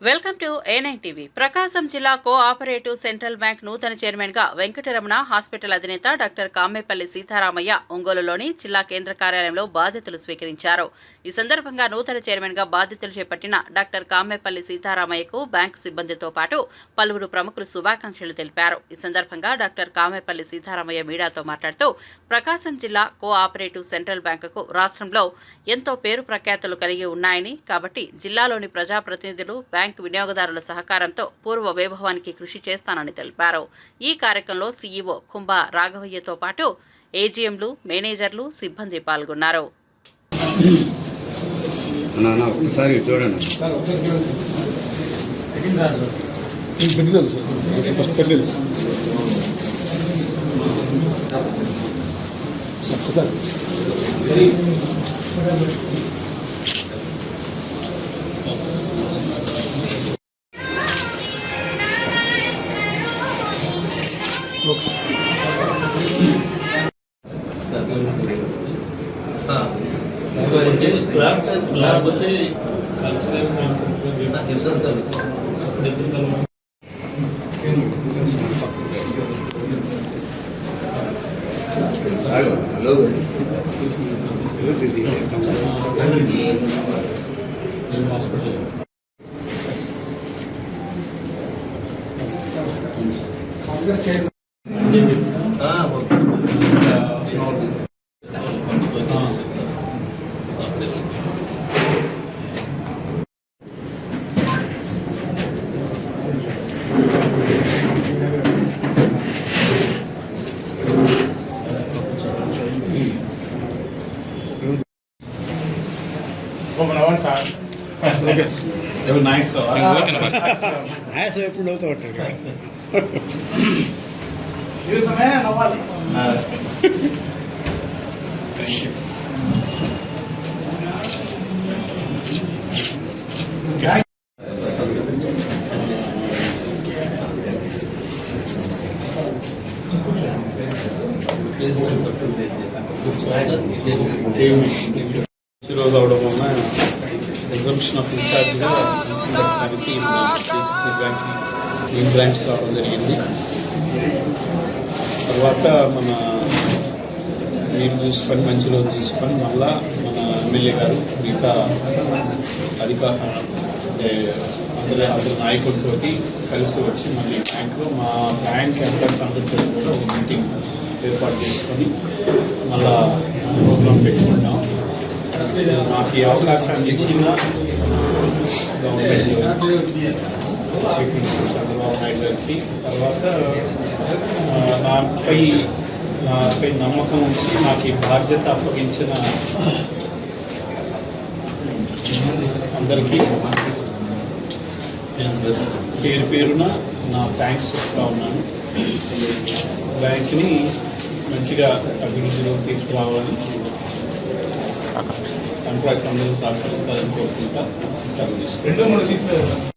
Welcome to A9 TV. Prakasam జిల్లా cooperative central bank నూతన chairman గా వెంకటరమణ హాస్పిటల్ అధినేత డాక్టర్ కామేపల్లి సీతారామయ్య ఒంగోలులోని జిల్లా కేంద్ర కార్యాలయంలో బాధ్యతలు స్వీకరించారు. ఈ సందర్భంగా నూతన చైర్మన్ గా బాధ్యతలు చేపట్టిన డాక్టర్ కామేపల్లి సీతారామయ్యకు బ్యాంకు సిబ్బందితో పాటు పలువురు ప్రముఖులు శుభాకాంక్షలు తెలిపారు. ఈ సందర్భంగా డాక్టర్ కామేపల్లి సీతారామయ్య మీడియాతో మాట్లాడుతూ ప్రకాశం జిల్లా కోఆపరేటివ్ సెంట్రల్ బ్యాంకుకు రాష్ట్రంలో ఎంతో పేరు ప్రఖ్యాతులు కలిగి ఉన్నాయని, కాబట్టి జిల్లాలోని ప్రజాప్రతినిధులు బ్యాంకు వినియోగదారుల సహకారంతో పూర్వ వైభవానికి కృషి చేస్తానని తెలిపారు. ఈ కార్యక్రమంలో సీఈఓ కుంభా రాఘవయ్యతో పాటు ఏజీఎంలు, మేనేజర్లు, సిబ్బంది పాల్గొన్నారు. ఎప్పుడు నవ్వుతూ ఉంటారు. ఈరోజు అవడం వలన ఎగ్జామిషన్ ఆఫ్ ఇన్ఛార్జ్గా బ్యాంక్ మెయిన్ బ్రాంచ్ రావడం జరిగింది. తర్వాత మన మీరు చూసుకొని మంచి రోజు చూసుకొని మళ్ళా మన ఎమ్మెల్యే గారు మిగతా అందరి నాయకులతో కలిసి వచ్చి మళ్ళీ బ్యాంకులో మా బ్యాంక్ ఎంప్లాయీస్ అందరితో కూడా ఒక మీటింగ్ ఏర్పాటు చేసుకొని మళ్ళా ప్రోగ్రాం పెట్టుకుంటాం. నాకు ఈ అవకాశాన్ని ఇచ్చిన government chief minister Chandrababu Naidu గారికి, తర్వాత నాపై నమ్మకం ఉంచి నాకు ఈ బాధ్యత అప్పగించిన అందరికీ పేరు పేరున నా థ్యాంక్స్ చెప్తా ఉన్నాను. బ్యాంక్ని మంచిగా అభివృద్ధిలోకి తీసుకురావాలని ఎంప్లాయీస్ అందరూ సహకరిస్తారని కోరుకుంటా. సెలవు తీసుకుంటాం.